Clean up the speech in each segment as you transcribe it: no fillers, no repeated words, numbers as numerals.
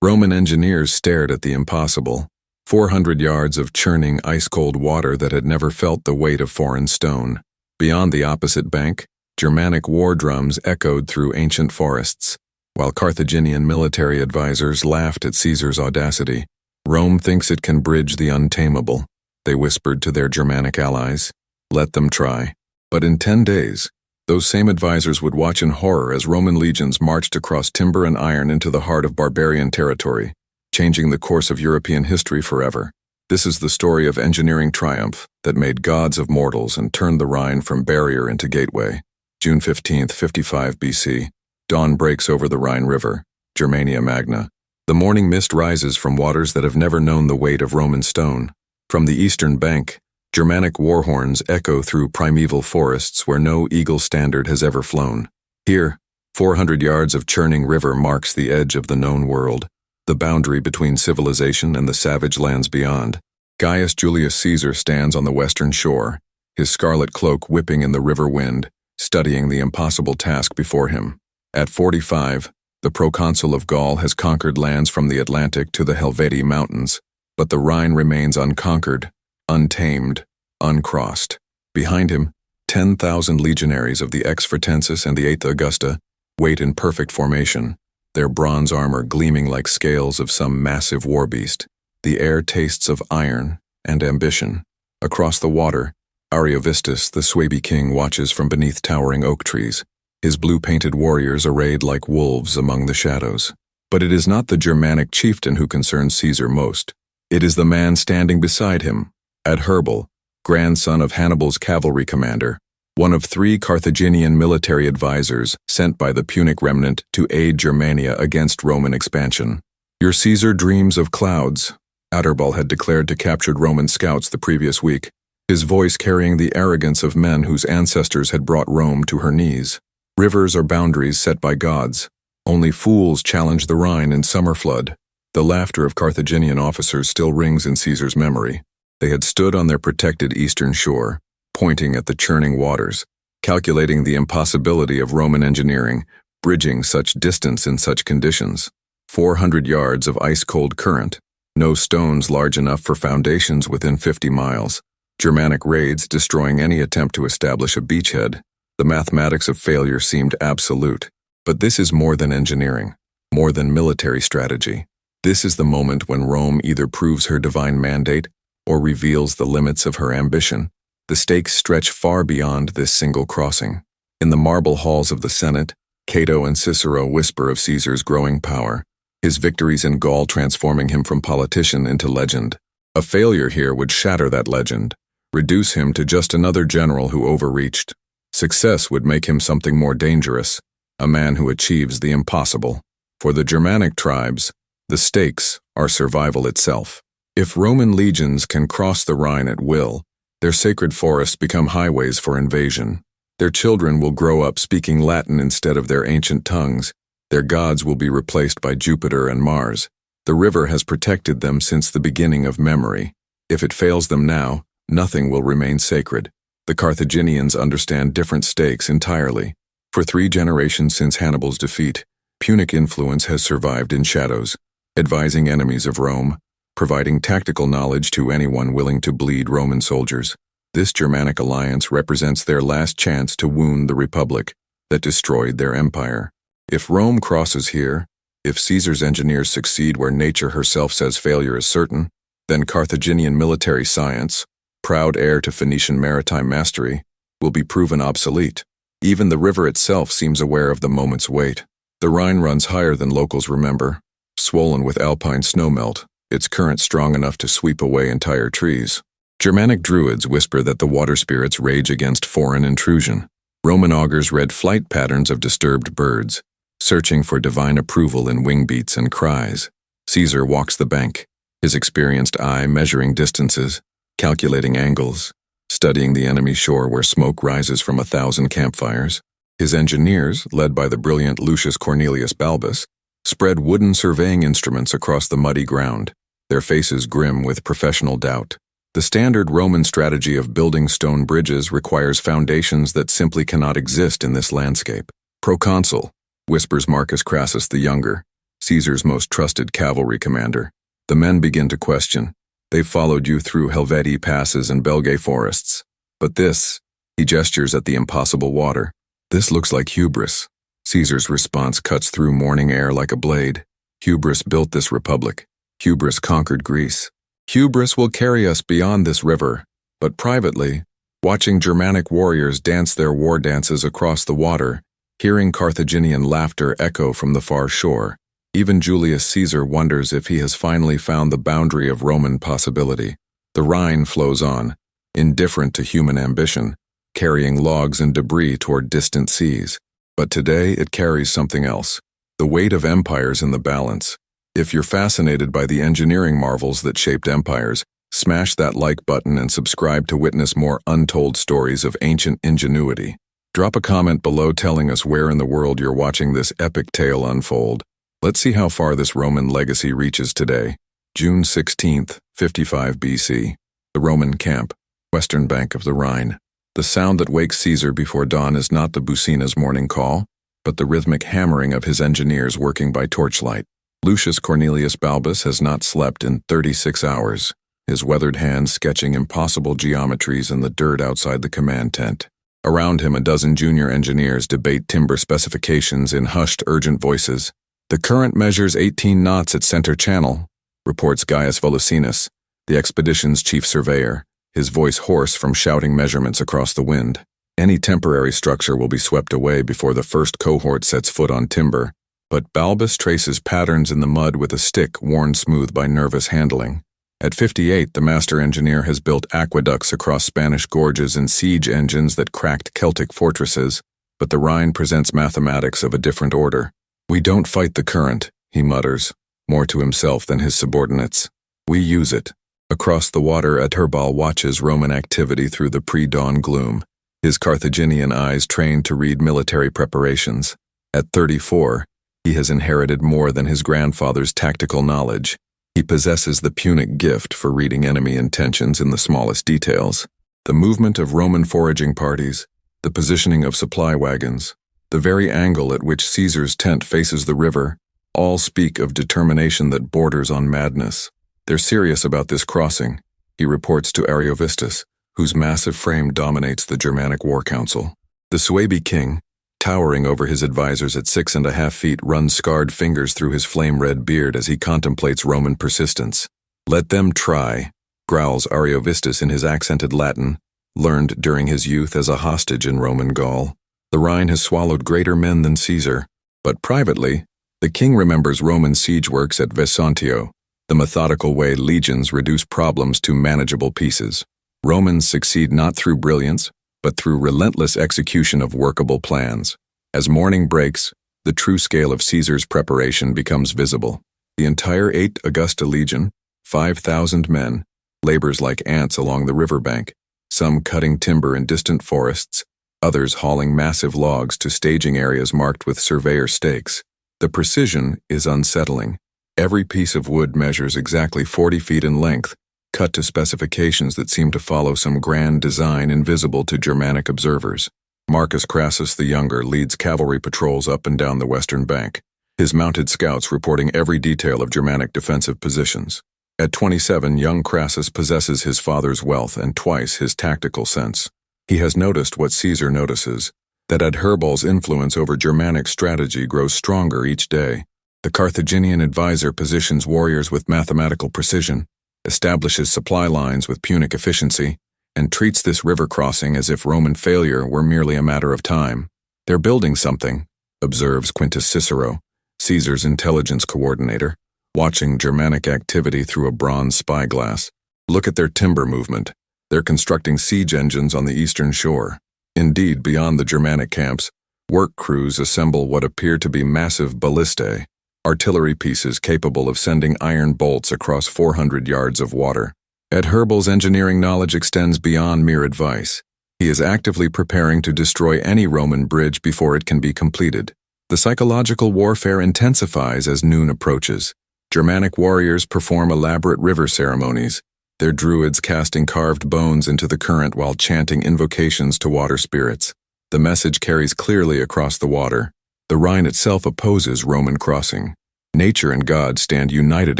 Roman engineers stared at the impossible. 400 yards of churning, ice-cold water that had never felt the weight of foreign stone. Beyond the opposite bank, Germanic war drums echoed through ancient forests, while Carthaginian military advisors laughed at Caesar's audacity. Rome thinks it can bridge the untamable, they whispered to their Germanic allies. Let them try. But in 10 days, those same advisors would watch in horror as Roman legions marched across timber and iron into the heart of barbarian territory, changing the course of European history forever. This is the story of engineering triumph that made gods of mortals and turned the Rhine from barrier into gateway. June 15, 55 BC. Dawn breaks over the Rhine River, Germania Magna. The morning mist rises from waters that have never known the weight of Roman stone. From the eastern bank, Germanic war horns echo through primeval forests where no eagle standard has ever flown. Here, 400 yards of churning river marks the edge of the known world, the boundary between civilization and the savage lands beyond. Gaius Julius Caesar stands on the western shore, his scarlet cloak whipping in the river wind, studying the impossible task before him. At 45, the proconsul of Gaul has conquered lands from the Atlantic to the Helvetii Mountains, but the Rhine remains unconquered, untamed, uncrossed. Behind him, 10,000 legionaries of the Ex-Fretensis and the 8th Augusta wait in perfect formation, their bronze armor gleaming like scales of some massive war beast. The air tastes of iron and ambition. Across the water, Ariovistus, the Suebi king, watches from beneath towering oak trees, his blue-painted warriors arrayed like wolves among the shadows. But it is not the Germanic chieftain who concerns Caesar most. It is the man standing beside him, Adherbal, grandson of Hannibal's cavalry commander, one of 3 Carthaginian military advisors sent by the Punic remnant to aid Germania against Roman expansion. Your Caesar dreams of clouds, Adherbal had declared to captured Roman scouts the previous week, his voice carrying the arrogance of men whose ancestors had brought Rome to her knees. Rivers are boundaries set by gods. Only fools challenge the Rhine in summer flood. The laughter of Carthaginian officers still rings in Caesar's memory. They had stood on their protected eastern shore, pointing at the churning waters, calculating the impossibility of Roman engineering, bridging such distance in such conditions. 400 yards of ice-cold current, no stones large enough for foundations within 50 miles. Germanic raids destroying any attempt to establish a beachhead. The mathematics of failure seemed absolute. But this is more than engineering, more than military strategy. This is the moment when Rome either proves her divine mandate or reveals the limits of her ambition. The stakes stretch far beyond this single crossing. In the marble halls of the Senate, Cato and Cicero whisper of Caesar's growing power, his victories in Gaul transforming him from politician into legend. A failure here would shatter that legend, reduce him to just another general who overreached. Success would make him something more dangerous, a man who achieves the impossible. For the Germanic tribes, the stakes are survival itself. If Roman legions can cross the Rhine at will, their sacred forests become highways for invasion. Their children will grow up speaking Latin instead of their ancient tongues. Their gods will be replaced by Jupiter and Mars. The river has protected them since the beginning of memory. If it fails them now, nothing will remain sacred. The Carthaginians understand different stakes entirely. For 3 generations since Hannibal's defeat, Punic influence has survived in shadows, advising enemies of Rome, providing tactical knowledge to anyone willing to bleed Roman soldiers. This Germanic alliance represents their last chance to wound the Republic that destroyed their empire. If Rome crosses here, if Caesar's engineers succeed where nature herself says failure is certain, then Carthaginian military science, proud heir to Phoenician maritime mastery, will be proven obsolete. Even the river itself seems aware of the moment's weight. The Rhine runs higher than locals remember, swollen with alpine snowmelt, its current strong enough to sweep away entire trees. Germanic druids whisper that the water spirits rage against foreign intrusion. Roman augurs read flight patterns of disturbed birds, searching for divine approval in wing beats and cries. Caesar walks the bank, his experienced eye measuring distances, calculating angles, studying the enemy shore where smoke rises from 1,000 campfires. His engineers, led by the brilliant Lucius Cornelius Balbus, spread wooden surveying instruments across the muddy ground, their faces grim with professional doubt. The standard Roman strategy of building stone bridges requires foundations that simply cannot exist in this landscape. Proconsul, whispers Marcus Crassus the Younger, Caesar's most trusted cavalry commander. The men begin to question. They've followed you through Helvetii passes and Belgae forests. But this, he gestures at the impossible water. This looks like hubris. Caesar's response cuts through morning air like a blade. Hubris built this republic. Hubris conquered Greece. Hubris will carry us beyond this river. But privately, watching Germanic warriors dance their war dances across the water, hearing Carthaginian laughter echo from the far shore, even Julius Caesar wonders if he has finally found the boundary of Roman possibility. The Rhine flows on, indifferent to human ambition, carrying logs and debris toward distant seas. But today it carries something else. The weight of empires in the balance. If you're fascinated by the engineering marvels that shaped empires, smash that like button and subscribe to witness more untold stories of ancient ingenuity. Drop a comment below telling us where in the world you're watching this epic tale unfold. Let's see how far this Roman legacy reaches today. June 16th, 55 BC. The Roman camp, western bank of the Rhine. The sound that wakes Caesar before dawn is not the bucina's morning call, but the rhythmic hammering of his engineers working by torchlight. Lucius Cornelius Balbus has not slept in 36 hours, his weathered hands sketching impossible geometries in the dirt outside the command tent. Around him, a dozen junior engineers debate timber specifications in hushed, urgent voices. The current measures 18 knots at center channel, reports Gaius Volusinus, the expedition's chief surveyor, his voice hoarse from shouting measurements across the wind. Any temporary structure will be swept away before the first cohort sets foot on timber, but Balbus traces patterns in the mud with a stick worn smooth by nervous handling. At 58, the master engineer has built aqueducts across Spanish gorges and siege engines that cracked Celtic fortresses, but the Rhine presents mathematics of a different order. We don't fight the current, he mutters, more to himself than his subordinates. We use it. Across the water, Adherbal watches Roman activity through the pre-dawn gloom, his Carthaginian eyes trained to read military preparations. At 34, he has inherited more than his grandfather's tactical knowledge. He possesses the Punic gift for reading enemy intentions in the smallest details. The movement of Roman foraging parties, the positioning of supply wagons, the very angle at which Caesar's tent faces the river, all speak of determination that borders on madness. They're serious about this crossing, he reports to Ariovistus, whose massive frame dominates the Germanic War Council. The Suebi king, towering over his advisors at 6.5 feet, runs scarred fingers through his flame-red beard as he contemplates Roman persistence. Let them try, growls Ariovistus in his accented Latin, learned during his youth as a hostage in Roman Gaul. The Rhine has swallowed greater men than Caesar, but privately, the king remembers Roman siege works at Vesantio, the methodical way legions reduce problems to manageable pieces. Romans succeed not through brilliance, but through relentless execution of workable plans. As morning breaks, the true scale of Caesar's preparation becomes visible. The entire 8th Augusta Legion, 5,000 men, labors like ants along the riverbank, some cutting timber in distant forests, others hauling massive logs to staging areas marked with surveyor stakes. The precision is unsettling. Every piece of wood measures exactly 40 feet in length, cut to specifications that seem to follow some grand design invisible to Germanic observers. Marcus Crassus the Younger leads cavalry patrols up and down the western bank, his mounted scouts reporting every detail of Germanic defensive positions. At 27, young Crassus possesses his father's wealth and twice his tactical sense. He has noticed what Caesar notices, that Adherbal's influence over Germanic strategy grows stronger each day. The Carthaginian advisor positions warriors with mathematical precision, establishes supply lines with Punic efficiency, and treats this river crossing as if Roman failure were merely a matter of time. They're building something, observes Quintus Cicero, Caesar's intelligence coordinator, watching Germanic activity through a bronze spyglass. Look at their timber movement. They're constructing siege engines on the eastern shore. Indeed, beyond the Germanic camps, work crews assemble what appear to be massive ballistae, artillery pieces capable of sending iron bolts across 400 yards of water. Adherbal's engineering knowledge extends beyond mere advice. He is actively preparing to destroy any Roman bridge before it can be completed. The psychological warfare intensifies as noon approaches. Germanic warriors perform elaborate river ceremonies, their druids casting carved bones into the current while chanting invocations to water spirits. The message carries clearly across the water. The Rhine itself opposes Roman crossing. Nature and God stand united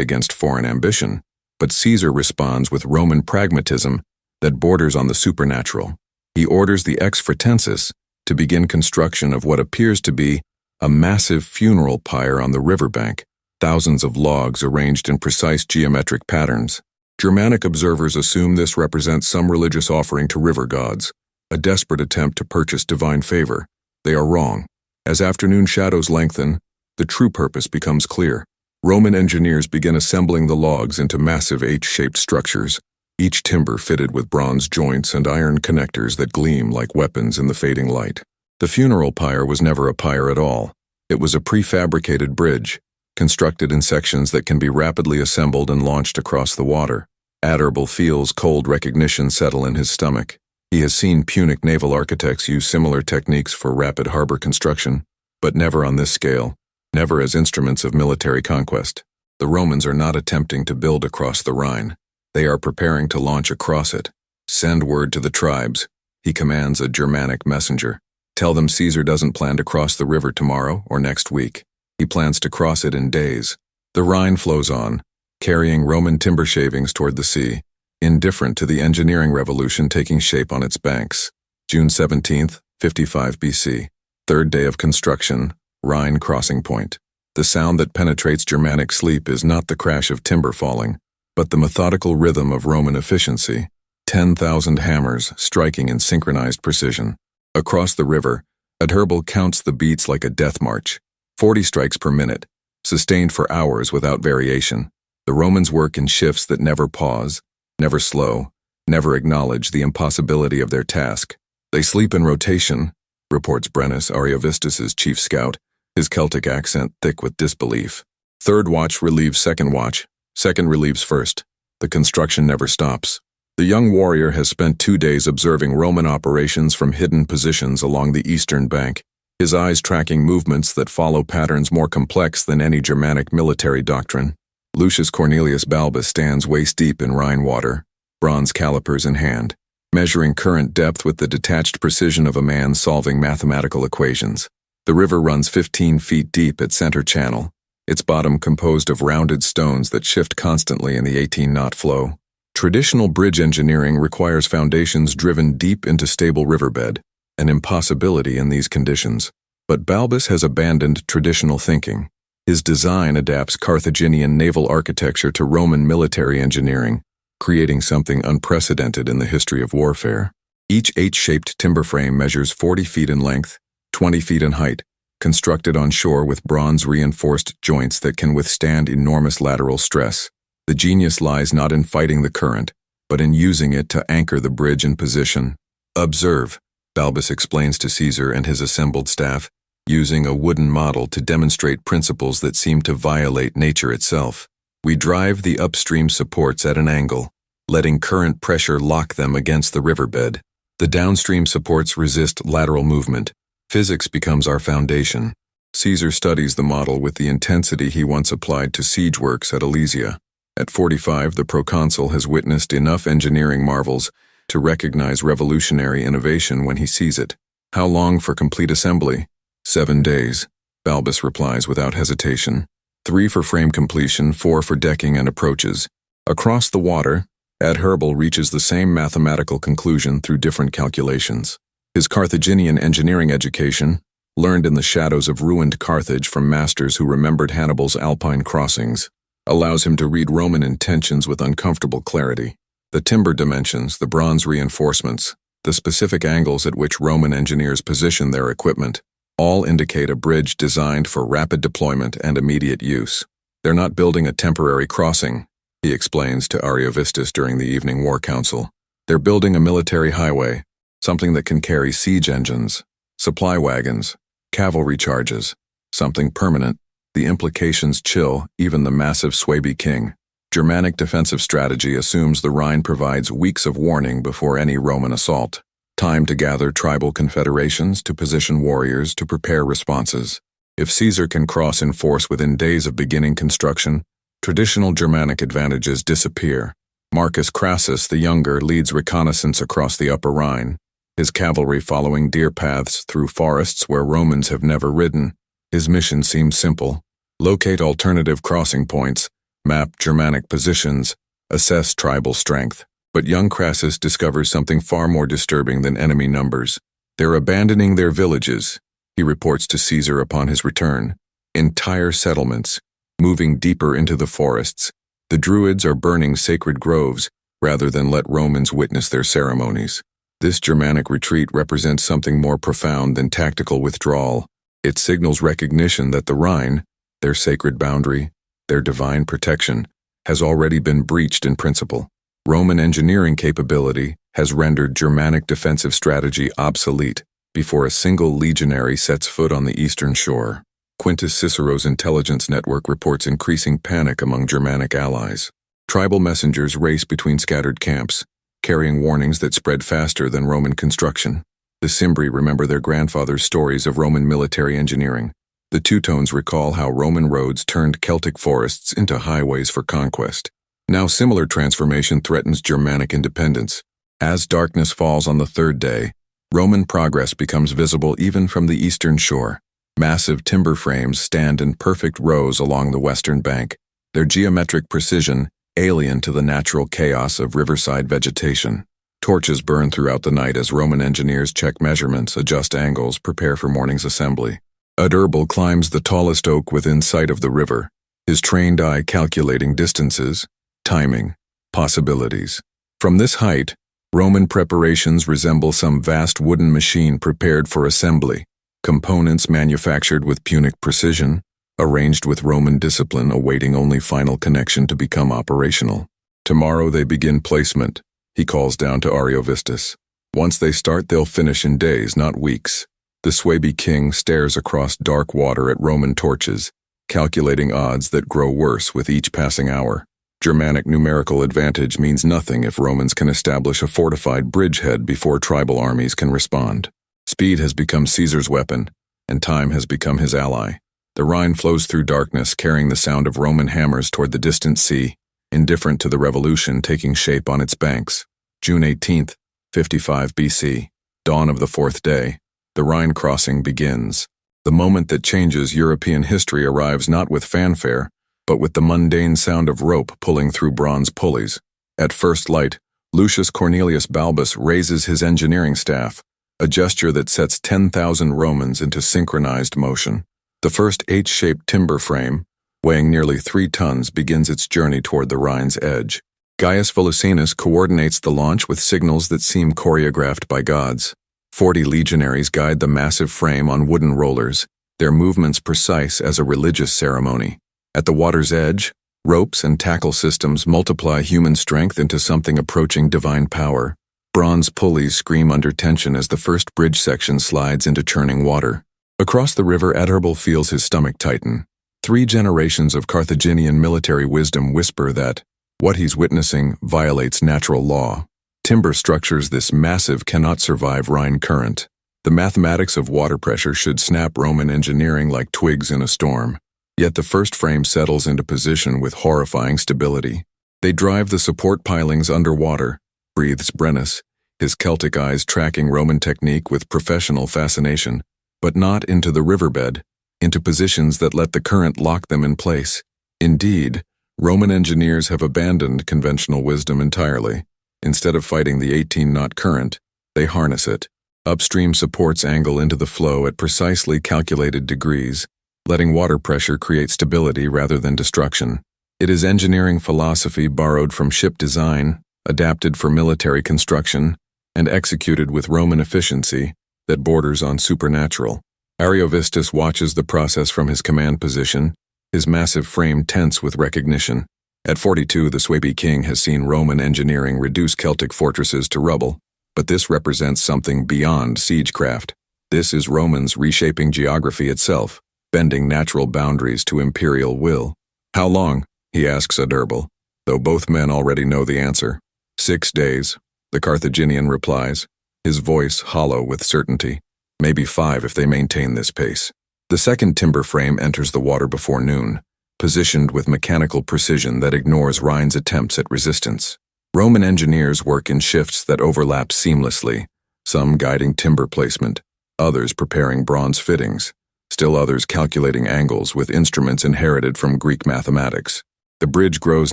against foreign ambition, but Caesar responds with Roman pragmatism that borders on the supernatural. He orders the ex fretensis to begin construction of what appears to be a massive funeral pyre on the riverbank, thousands of logs arranged in precise geometric patterns. Germanic observers assume this represents some religious offering to river gods, a desperate attempt to purchase divine favor. They are wrong. As afternoon shadows lengthen, the true purpose becomes clear. Roman engineers begin assembling the logs into massive H-shaped structures, each timber fitted with bronze joints and iron connectors that gleam like weapons in the fading light. The funeral pyre was never a pyre at all. It was a prefabricated bridge, constructed in sections that can be rapidly assembled and launched across the water. Adherbal feels cold recognition settle in his stomach. He has seen Punic naval architects use similar techniques for rapid harbor construction, but never on this scale, never as instruments of military conquest. The Romans are not attempting to build across the Rhine. They are preparing to launch across it. Send word to the tribes, he commands a Germanic messenger. Tell them Caesar doesn't plan to cross the river tomorrow or next week. He plans to cross it in days. The Rhine flows on, carrying Roman timber shavings toward the sea, indifferent to the engineering revolution taking shape on its banks. June 17th, 55 BC. Third day of construction, Rhine crossing point. The sound that penetrates Germanic sleep is not the crash of timber falling, but the methodical rhythm of Roman efficiency, 10,000 hammers striking in synchronized precision. Across the river, Adherbal counts the beats like a death march, 40 strikes per minute, sustained for hours without variation. The Romans work in shifts that never pause, never slow, never acknowledge the impossibility of their task. They sleep in rotation, reports Brennus, Ariovistus's chief scout, his Celtic accent thick with disbelief. Third watch relieves second watch, second relieves first. The construction never stops. The young warrior has spent 2 days observing Roman operations from hidden positions along the eastern bank, his eyes tracking movements that follow patterns more complex than any Germanic military doctrine. Lucius Cornelius Balbus stands waist-deep in Rhine water, bronze calipers in hand, measuring current depth with the detached precision of a man solving mathematical equations. The river runs 15 feet deep at center channel, its bottom composed of rounded stones that shift constantly in the 18-knot flow. Traditional bridge engineering requires foundations driven deep into stable riverbed, an impossibility in these conditions. But Balbus has abandoned traditional thinking. His design adapts Carthaginian naval architecture to Roman military engineering, creating something unprecedented in the history of warfare. Each H-shaped timber frame measures 40 feet in length, 20 feet in height, constructed on shore with bronze-reinforced joints that can withstand enormous lateral stress. The genius lies not in fighting the current, but in using it to anchor the bridge in position. Observe, Balbus explains to Caesar and his assembled staff, using a wooden model to demonstrate principles that seem to violate nature itself. We drive the upstream supports at an angle, letting current pressure lock them against the riverbed. The downstream supports resist lateral movement. Physics becomes our foundation. Caesar studies the model with the intensity he once applied to siege works at Alesia. At 45, the proconsul has witnessed enough engineering marvels to recognize revolutionary innovation when he sees it. How long for complete assembly? 7 days, Balbus replies without hesitation. 3 for frame completion, 4 for decking and approaches. Across the water, Adherbal reaches the same mathematical conclusion through different calculations. His Carthaginian engineering education, learned in the shadows of ruined Carthage from masters who remembered Hannibal's Alpine crossings, allows him to read Roman intentions with uncomfortable clarity. The timber dimensions, the bronze reinforcements, the specific angles at which Roman engineers position their equipment, all indicate a bridge designed for rapid deployment and immediate use. They're not building a temporary crossing, he explains to Ariovistus during the evening war council. They're building a military highway, something that can carry siege engines, supply wagons, cavalry charges, something permanent. The implications chill even the massive Suebi king. Germanic defensive strategy assumes the Rhine provides weeks of warning before any Roman assault. Time to gather tribal confederations, to position warriors, to prepare responses. If Caesar can cross in force within days of beginning construction, traditional Germanic advantages disappear. Marcus Crassus the Younger leads reconnaissance across the Upper Rhine, his cavalry following deer paths through forests where Romans have never ridden. His mission seems simple: Locate alternative crossing points, map Germanic positions, assess tribal strength. But young Crassus discovers something far more disturbing than enemy numbers. They're abandoning their villages, he reports to Caesar upon his return. Entire settlements, moving deeper into the forests. The Druids are burning sacred groves rather than let Romans witness their ceremonies. This Germanic retreat represents something more profound than tactical withdrawal. It signals recognition that the Rhine, their sacred boundary, their divine protection, has already been breached in principle. Roman engineering capability has rendered Germanic defensive strategy obsolete before a single legionary sets foot on the eastern shore. Quintus Cicero's intelligence network reports increasing panic among Germanic allies. Tribal messengers race between scattered camps, carrying warnings that spread faster than Roman construction. The Cimbri remember their grandfathers' stories of Roman military engineering. The Teutones recall how Roman roads turned Celtic forests into highways for conquest. Now similar transformation threatens Germanic independence. As darkness falls on the third day, Roman progress becomes visible even from the eastern shore. Massive timber frames stand in perfect rows along the western bank, their geometric precision alien to the natural chaos of riverside vegetation. Torches burn throughout the night as Roman engineers check measurements, adjust angles, prepare for morning's assembly. Adherbal climbs the tallest oak within sight of the river, his trained eye calculating distances, timing, possibilities. From this height, Roman preparations resemble some vast wooden machine prepared for assembly, components manufactured with Punic precision, arranged with Roman discipline awaiting only final connection to become operational. Tomorrow they begin placement, he calls down to Ariovistus. Once they start, they'll finish in days, not weeks. The Suebi king stares across dark water at Roman torches, calculating odds that grow worse with each passing hour. Germanic numerical advantage means nothing if Romans can establish a fortified bridgehead before tribal armies can respond. Speed has become Caesar's weapon, and time has become his ally. The Rhine flows through darkness, carrying the sound of Roman hammers toward the distant sea, indifferent to the revolution taking shape on its banks. June 18th, 55 BC, dawn of the fourth day. The Rhine crossing begins. The moment that changes European history arrives not with fanfare, but with the mundane sound of rope pulling through bronze pulleys. At first light, Lucius Cornelius Balbus raises his engineering staff, a gesture that sets 10,000 Romans into synchronized motion. The first H-shaped timber frame, weighing nearly 3 tons, begins its journey toward the Rhine's edge. Gaius Volusenus coordinates the launch with signals that seem choreographed by gods. 40 legionaries guide the massive frame on wooden rollers, their movements precise as a religious ceremony. At the water's edge, ropes and tackle systems multiply human strength into something approaching divine power. Bronze pulleys scream under tension as the first bridge section slides into churning water. Across the river, Adherbal feels his stomach tighten. 3 generations of Carthaginian military wisdom whisper that what he's witnessing violates natural law. Timber structures this massive cannot survive Rhine current. The mathematics of water pressure should snap Roman engineering like twigs in a storm. Yet the first frame settles into position with horrifying stability. They drive the support pilings underwater, breathes Brennus, his Celtic eyes tracking Roman technique with professional fascination, but not into the riverbed, into positions that let the current lock them in place. Indeed, Roman engineers have abandoned conventional wisdom entirely. Instead of fighting the 18-knot current, they harness it. Upstream supports angle into the flow at precisely calculated degrees, letting water pressure create stability rather than destruction. It is engineering philosophy borrowed from ship design, adapted for military construction, and executed with Roman efficiency that borders on supernatural. Ariovistus watches the process from his command position, his massive frame tense with recognition. At 42, the Suebi king has seen Roman engineering reduce Celtic fortresses to rubble, but this represents something beyond siegecraft. This is Romans reshaping geography itself, bending natural boundaries to imperial will. How long? He asks Adherbal, though both men already know the answer. 6 days, the Carthaginian replies, his voice hollow with certainty. Maybe 5 if they maintain this pace. The second timber frame enters the water before noon, positioned with mechanical precision that ignores Rhine's attempts at resistance. Roman engineers work in shifts that overlap seamlessly, some guiding timber placement, others preparing bronze fittings. still others calculating angles with instruments inherited from Greek mathematics. The bridge grows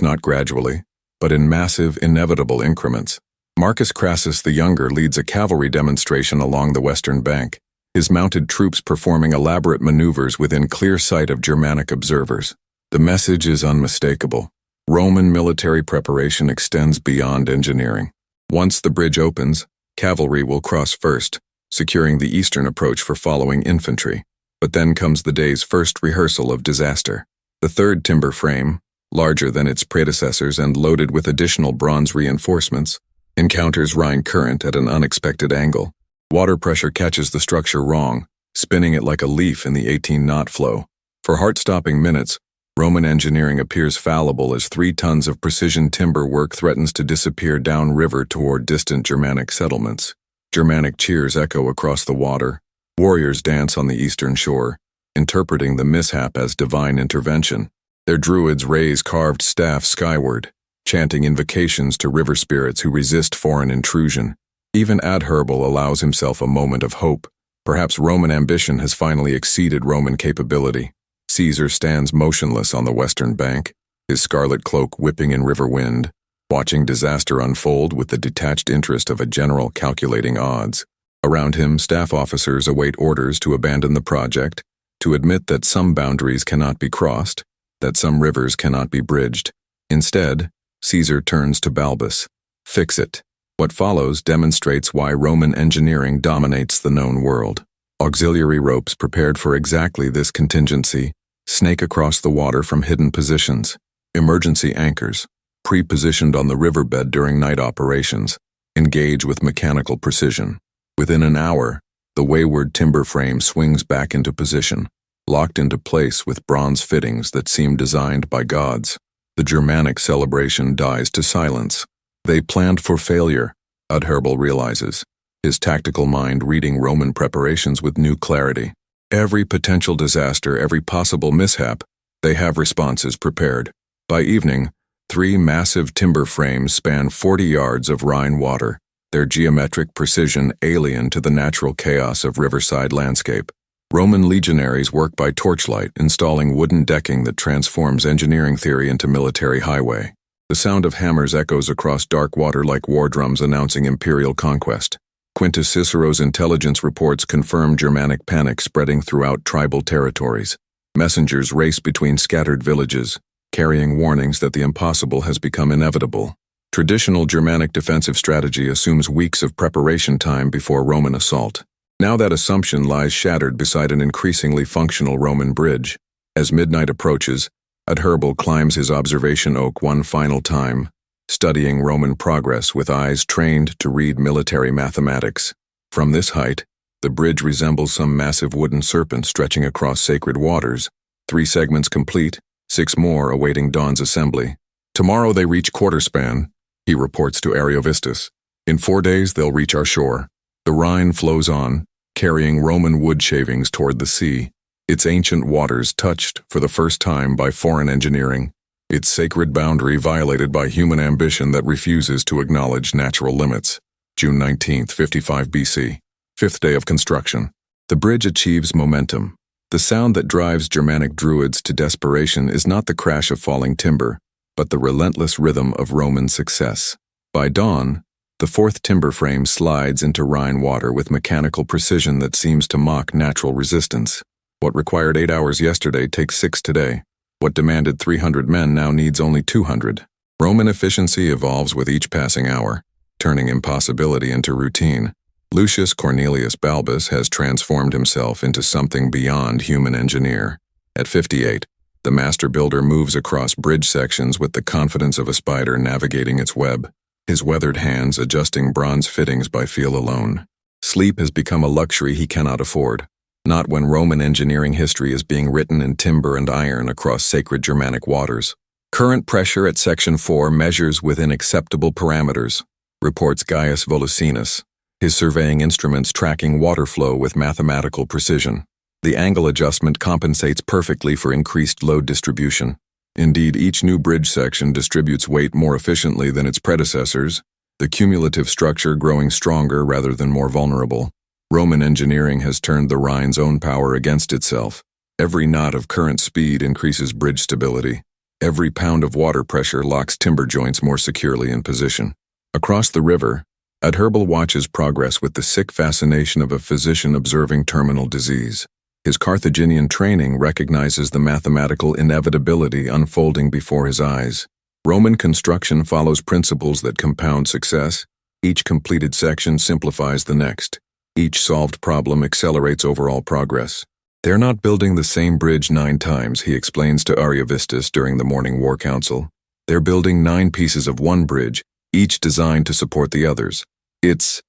not gradually, but in massive, inevitable increments. Marcus Crassus the Younger leads a cavalry demonstration along the western bank, his mounted troops performing elaborate maneuvers within clear sight of Germanic observers. The message is unmistakable. Roman military preparation extends beyond engineering. Once the bridge opens, cavalry will cross first, securing the eastern approach for following infantry. But then comes the day's first rehearsal of disaster. The third timber frame, larger than its predecessors and loaded with additional bronze reinforcements, encounters Rhine current at an unexpected angle. Water pressure catches the structure wrong, spinning it like a leaf in the 18-knot flow. For heart-stopping minutes, Roman engineering appears fallible as 3 tons of precision timber work threatens to disappear downriver toward distant Germanic settlements. Germanic cheers echo across the water. Warriors dance on the eastern shore, interpreting the mishap as divine intervention. Their druids raise carved staffs skyward, chanting invocations to river spirits who resist foreign intrusion. Even Adherbal allows himself a moment of hope. Perhaps Roman ambition has finally exceeded Roman capability. Caesar stands motionless on the western bank, his scarlet cloak whipping in river wind, watching disaster unfold with the detached interest of a general calculating odds. Around him, staff officers await orders to abandon the project, to admit that some boundaries cannot be crossed, that some rivers cannot be bridged. Instead, Caesar turns to Balbus. Fix it. What follows demonstrates why Roman engineering dominates the known world. Auxiliary ropes prepared for exactly this contingency snake across the water from hidden positions. Emergency anchors, pre-positioned on the riverbed during night operations, engage with mechanical precision. Within an hour, the wayward timber frame swings back into position, locked into place with bronze fittings that seem designed by gods. The Germanic celebration dies to silence. They planned for failure, Adherbal realizes, his tactical mind reading Roman preparations with new clarity. Every potential disaster, every possible mishap, they have responses prepared. By evening, 3 massive timber frames span 40 yards of Rhine water, their geometric precision alien to the natural chaos of riverside landscape. Roman legionaries work by torchlight, installing wooden decking that transforms engineering theory into military highway. The sound of hammers echoes across dark water like war drums announcing imperial conquest. Quintus Cicero's intelligence reports confirm Germanic panic spreading throughout tribal territories. Messengers race between scattered villages, carrying warnings that the impossible has become inevitable. Traditional Germanic defensive strategy assumes weeks of preparation time before Roman assault. Now that assumption lies shattered beside an increasingly functional Roman bridge. As midnight approaches, Adherbal climbs his observation oak one final time, studying Roman progress with eyes trained to read military mathematics. From this height, the bridge resembles some massive wooden serpent stretching across sacred waters, 3 segments complete, 6 more awaiting dawn's assembly. Tomorrow they reach quarterspan, he reports to Ariovistus. In 4 days they'll reach our shore. The Rhine flows on, carrying Roman wood shavings toward the sea, its ancient waters touched for the first time by foreign engineering, its sacred boundary violated by human ambition that refuses to acknowledge natural limits. June 19, 55 BC. 5th day of construction. The bridge achieves momentum. The sound that drives Germanic druids to desperation is not the crash of falling timber, but the relentless rhythm of Roman success. By dawn, the 4th timber frame slides into Rhine water with mechanical precision that seems to mock natural resistance. What required 8 hours yesterday takes 6 today. What demanded 300 men now needs only 200. Roman efficiency evolves with each passing hour, turning impossibility into routine. Lucius Cornelius Balbus has transformed himself into something beyond human engineer. At 58, the master builder moves across bridge sections with the confidence of a spider navigating its web, his weathered hands adjusting bronze fittings by feel alone. Sleep has become a luxury he cannot afford. Not when Roman engineering history is being written in timber and iron across sacred Germanic waters. Current pressure at Section 4 measures within acceptable parameters, reports Gaius Volusinus, his surveying instruments tracking water flow with mathematical precision. The angle adjustment compensates perfectly for increased load distribution. Indeed, each new bridge section distributes weight more efficiently than its predecessors, the cumulative structure growing stronger rather than more vulnerable. Roman engineering has turned the Rhine's own power against itself. Every knot of current speed increases bridge stability. Every pound of water pressure locks timber joints more securely in position. Across the river, Adherbal watches progress with the sick fascination of a physician observing terminal disease. His Carthaginian training recognizes the mathematical inevitability unfolding before his eyes. Roman construction follows principles that compound success. Each completed section simplifies the next. Each solved problem accelerates overall progress. They're not building the same bridge 9 times, he explains to Ariovistus during the morning war council. They're building 9 pieces of one bridge, each designed to support the others. It's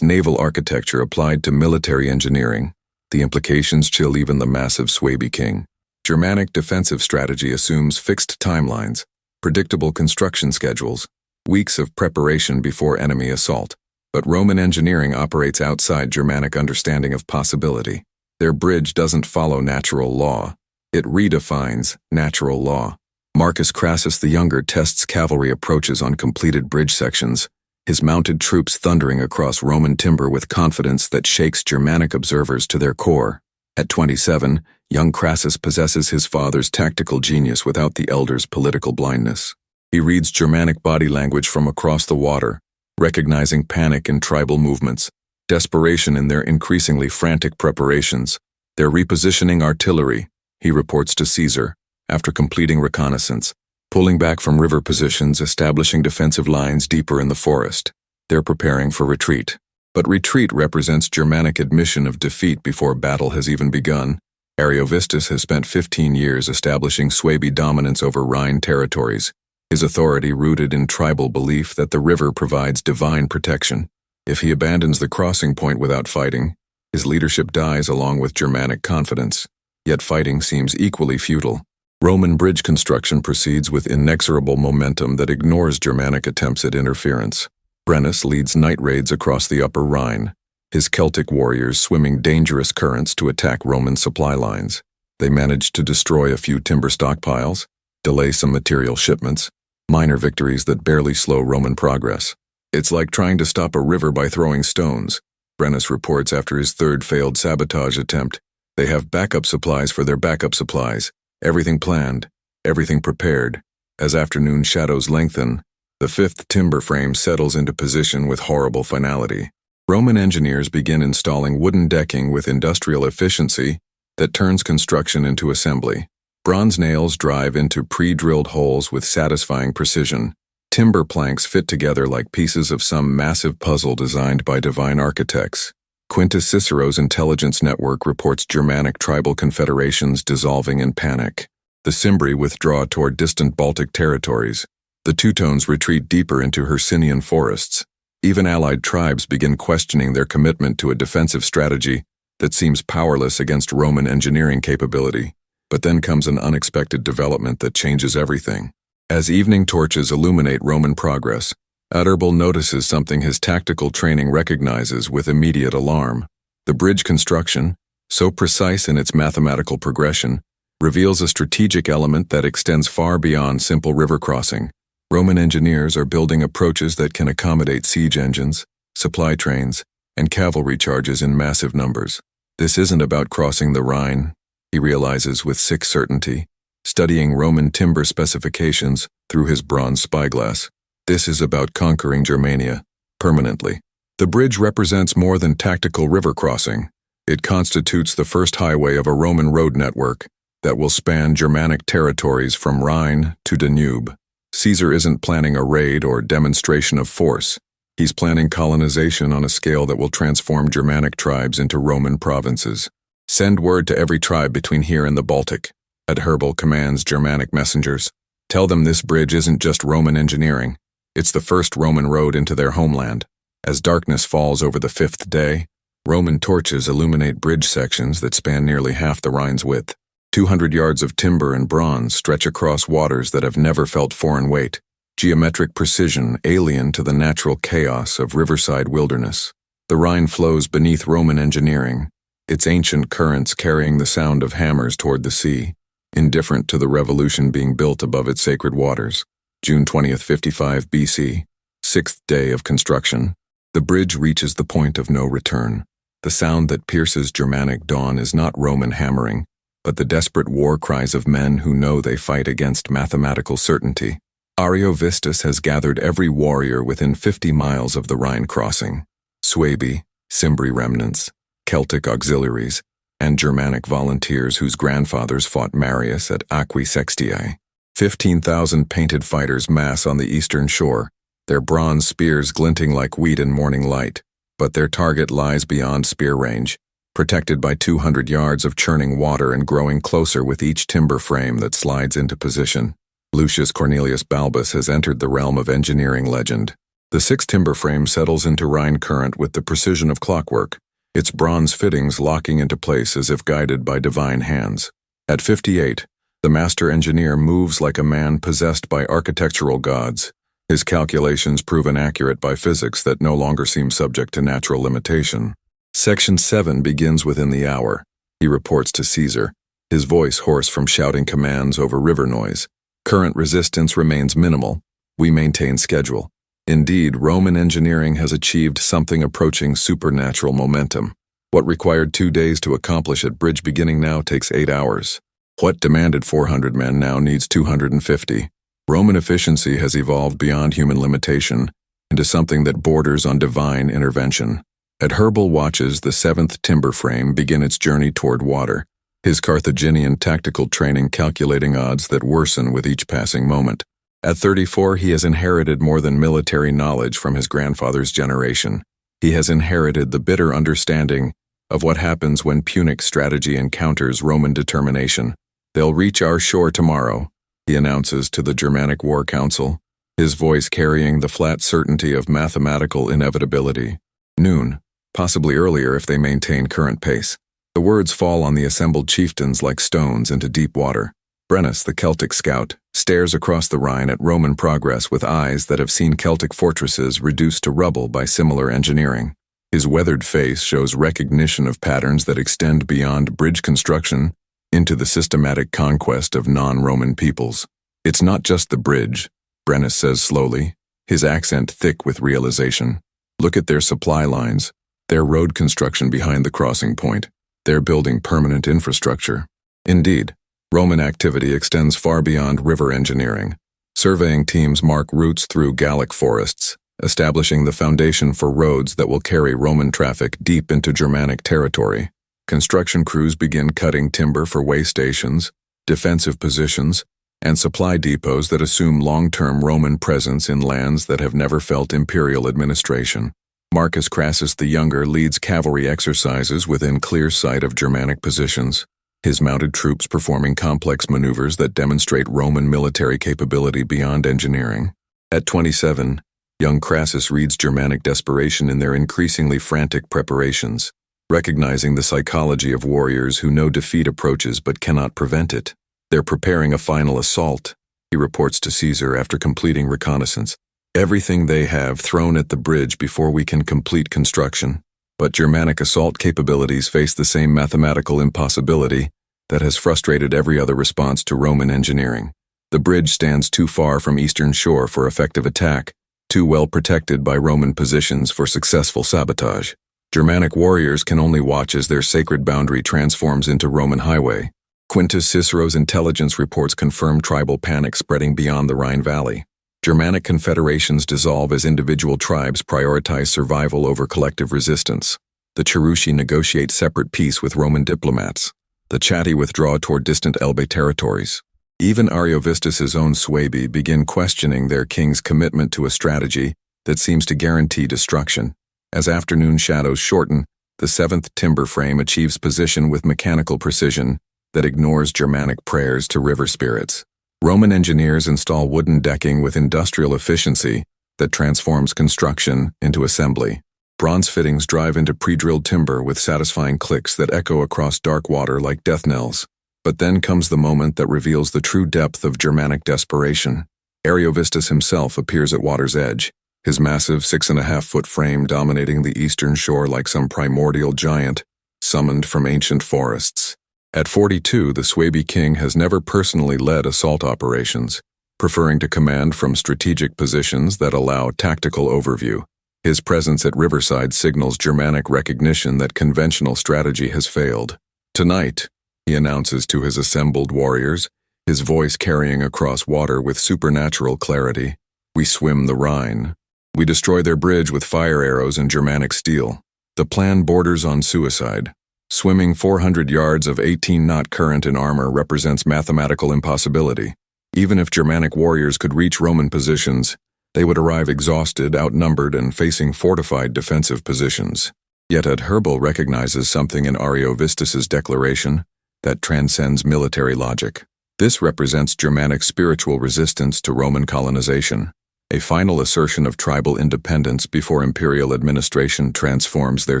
naval architecture applied to military engineering. The implications chill even the massive Suebi king. Germanic defensive strategy assumes fixed timelines, predictable construction schedules, weeks of preparation before enemy assault. But Roman engineering operates outside Germanic understanding of possibility. Their bridge doesn't follow natural law. It redefines natural law. Marcus Crassus the Younger tests cavalry approaches on completed bridge sections, his mounted troops thundering across Roman timber with confidence that shakes Germanic observers to their core. At 27, young Crassus possesses his father's tactical genius without the elder's political blindness. He reads Germanic body language from across the water, recognizing panic in tribal movements, desperation in their increasingly frantic preparations. They're repositioning artillery, he reports to Caesar, after completing reconnaissance, pulling back from river positions, establishing defensive lines deeper in the forest. They're preparing for retreat. But retreat represents Germanic admission of defeat before battle has even begun. Ariovistus has spent 15 years establishing Suebi dominance over Rhine territories, his authority rooted in tribal belief that the river provides divine protection. If he abandons the crossing point without fighting, his leadership dies along with Germanic confidence. Yet fighting seems equally futile. Roman bridge construction proceeds with inexorable momentum that ignores Germanic attempts at interference. Brennus leads night raids across the upper Rhine, his Celtic warriors swimming dangerous currents to attack Roman supply lines. They manage to destroy a few timber stockpiles, delay some material shipments, minor victories that barely slow Roman progress. It's like trying to stop a river by throwing stones, Brennus reports after his 3rd failed sabotage attempt. They have backup supplies for their backup supplies. Everything planned, everything prepared. As afternoon shadows lengthen, the 5th timber frame settles into position with horrible finality. Roman engineers begin installing wooden decking with industrial efficiency that turns construction into assembly. Bronze nails drive into pre-drilled holes with satisfying precision. Timber planks fit together like pieces of some massive puzzle designed by divine architects. Quintus Cicero's intelligence network reports Germanic tribal confederations dissolving in panic. The Cimbri withdraw toward distant Baltic territories. The Teutones retreat deeper into Hercynian forests. Even allied tribes begin questioning their commitment to a defensive strategy that seems powerless against Roman engineering capability. But then comes an unexpected development that changes everything. As evening torches illuminate Roman progress, Adherbal notices something his tactical training recognizes with immediate alarm. The bridge construction, so precise in its mathematical progression, reveals a strategic element that extends far beyond simple river crossing. Roman engineers are building approaches that can accommodate siege engines, supply trains, and cavalry charges in massive numbers. This isn't about crossing the Rhine, he realizes with sick certainty, studying Roman timber specifications through his bronze spyglass. This is about conquering Germania, permanently. The bridge represents more than tactical river crossing. It constitutes the first highway of a Roman road network that will span Germanic territories from Rhine to Danube. Caesar isn't planning a raid or demonstration of force. He's planning colonization on a scale that will transform Germanic tribes into Roman provinces. Send word to every tribe between here and the Baltic, Adherbal commands Germanic messengers. Tell them this bridge isn't just Roman engineering. It's the first Roman road into their homeland. As darkness falls over the 5th day, Roman torches illuminate bridge sections that span nearly half the Rhine's width. 200 yards of timber and bronze stretch across waters that have never felt foreign weight. Geometric precision alien to the natural chaos of riverside wilderness. The Rhine flows beneath Roman engineering, its ancient currents carrying the sound of hammers toward the sea, indifferent to the revolution being built above its sacred waters. June 20th, 55 BC, 6th day of construction. The bridge reaches the point of no return. The sound that pierces Germanic dawn is not Roman hammering, but the desperate war cries of men who know they fight against mathematical certainty. Ariovistus has gathered every warrior within 50 miles of the Rhine crossing: Suebi, Cimbri remnants, Celtic auxiliaries, and Germanic volunteers whose grandfathers fought Marius at Aquae Sextiae. 15,000 painted fighters mass on the eastern shore, their bronze spears glinting like wheat in morning light, but their target lies beyond spear range, protected by 200 yards of churning water and growing closer with each timber frame that slides into position. Lucius Cornelius Balbus has entered the realm of engineering legend. The 6 timber frame settles into Rhine current with the precision of clockwork, its bronze fittings locking into place as if guided by divine hands. At 58, the master engineer moves like a man possessed by architectural gods, his calculations proven accurate by physics that no longer seem subject to natural limitation. Section 7 begins within the hour. He reports to Caesar, his voice hoarse from shouting commands over river noise. Current resistance remains minimal. We maintain schedule. Indeed, Roman engineering has achieved something approaching supernatural momentum. What required 2 days to accomplish at bridge beginning now takes 8 hours. What demanded 400 men now needs 250. Roman efficiency has evolved beyond human limitation into something that borders on divine intervention. At Herbal watches the 7th timber frame begin its journey toward water, his Carthaginian tactical training calculating odds that worsen with each passing moment. At 34, he has inherited more than military knowledge from his grandfather's generation. He has inherited the bitter understanding of what happens when Punic strategy encounters Roman determination. They'll reach our shore tomorrow, he announces to the Germanic War Council, his voice carrying the flat certainty of mathematical inevitability. Noon, possibly earlier if they maintain current pace. The words fall on the assembled chieftains like stones into deep water. Brennus, the Celtic scout, stares across the Rhine at Roman progress with eyes that have seen Celtic fortresses reduced to rubble by similar engineering. His weathered face shows recognition of patterns that extend beyond bridge construction into the systematic conquest of non-Roman peoples. It's not just the bridge, Brennus says slowly, his accent thick with realization. Look at their supply lines, their road construction behind the crossing point. They're building permanent infrastructure. Indeed, Roman activity extends far beyond river engineering. Surveying teams mark routes through Gallic forests, establishing the foundation for roads that will carry Roman traffic deep into Germanic territory. Construction crews begin cutting timber for way stations, defensive positions, and supply depots that assume long-term Roman presence in lands that have never felt imperial administration. Marcus Crassus the Younger leads cavalry exercises within clear sight of Germanic positions, his mounted troops performing complex maneuvers that demonstrate Roman military capability beyond engineering. At 27, young Crassus reads Germanic desperation in their increasingly frantic preparations, recognizing the psychology of warriors who know defeat approaches but cannot prevent it. They're preparing a final assault, he reports to Caesar after completing reconnaissance. Everything they have thrown at the bridge before we can complete construction. But Germanic assault capabilities face the same mathematical impossibility that has frustrated every other response to Roman engineering. The bridge stands too far from eastern shore for effective attack, too well protected by Roman positions for successful sabotage. Germanic warriors can only watch as their sacred boundary transforms into Roman highway. Quintus Cicero's intelligence reports confirm tribal panic spreading beyond the Rhine Valley. Germanic confederations dissolve as individual tribes prioritize survival over collective resistance. The Cherusci negotiate separate peace with Roman diplomats. The Chatti withdraw toward distant Elbe territories. Even Ariovistus's own Suebi begin questioning their king's commitment to a strategy that seems to guarantee destruction. As afternoon shadows shorten, the 7th timber frame achieves position with mechanical precision that ignores Germanic prayers to river spirits. Roman engineers install wooden decking with industrial efficiency that transforms construction into assembly. Bronze fittings drive into pre-drilled timber with satisfying clicks that echo across dark water like death knells. But then comes the moment that reveals the true depth of Germanic desperation. Ariovistus himself appears at water's edge, his massive 6.5-foot frame dominating the eastern shore like some primordial giant, summoned from ancient forests. At 42, the Suebi king has never personally led assault operations, preferring to command from strategic positions that allow tactical overview. His presence at Riverside signals Germanic recognition that conventional strategy has failed. "Tonight," he announces to his assembled warriors, his voice carrying across water with supernatural clarity, "we swim the Rhine. We destroy their bridge with fire arrows and Germanic steel." The plan borders on suicide. Swimming 400 yards of 18-knot current in armor represents mathematical impossibility. Even if Germanic warriors could reach Roman positions, they would arrive exhausted, outnumbered, and facing fortified defensive positions. Yet Adherbal recognizes something in Ariovistus's declaration that transcends military logic. This represents Germanic spiritual resistance to Roman colonization, a final assertion of tribal independence before imperial administration transforms their